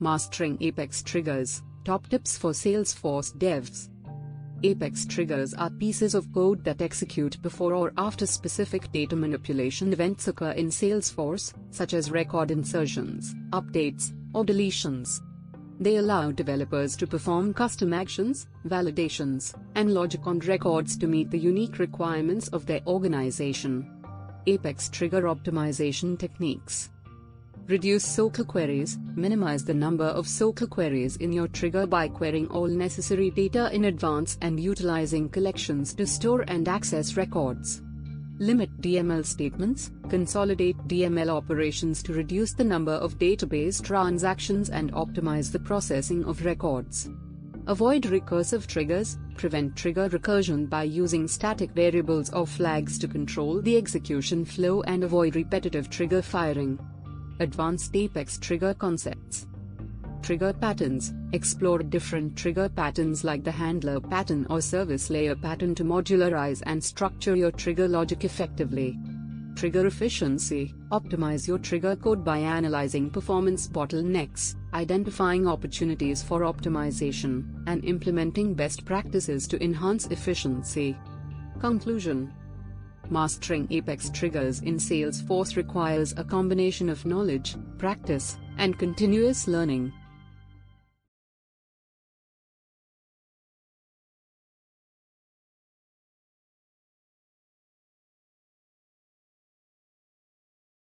Mastering Apex Triggers, Top Tips for Salesforce Devs. Apex triggers are pieces of code that execute before or after specific data manipulation events occur in Salesforce, such as record insertions, updates, or deletions. They allow developers to perform custom actions, validations, and logic on records to meet the unique requirements of their organization. Apex trigger optimization techniques. Reduce SOQL queries. Minimize the number of SOQL queries in your trigger by querying all necessary data in advance and utilizing collections to store and access records. Limit DML statements. Consolidate DML operations to reduce the number of database transactions and optimize the processing of records. Avoid recursive triggers. Prevent trigger recursion by using static variables or flags to control the execution flow and avoid repetitive trigger firing. Advanced Apex trigger concepts. Trigger patterns. Explore different trigger patterns like the handler pattern or service layer pattern to modularize and structure your trigger logic effectively. Trigger efficiency. Optimize your trigger code by analyzing performance bottlenecks, identifying opportunities for optimization, and implementing best practices to enhance efficiency. Conclusion. Mastering Apex triggers in Salesforce requires a combination of knowledge, practice, and continuous learning.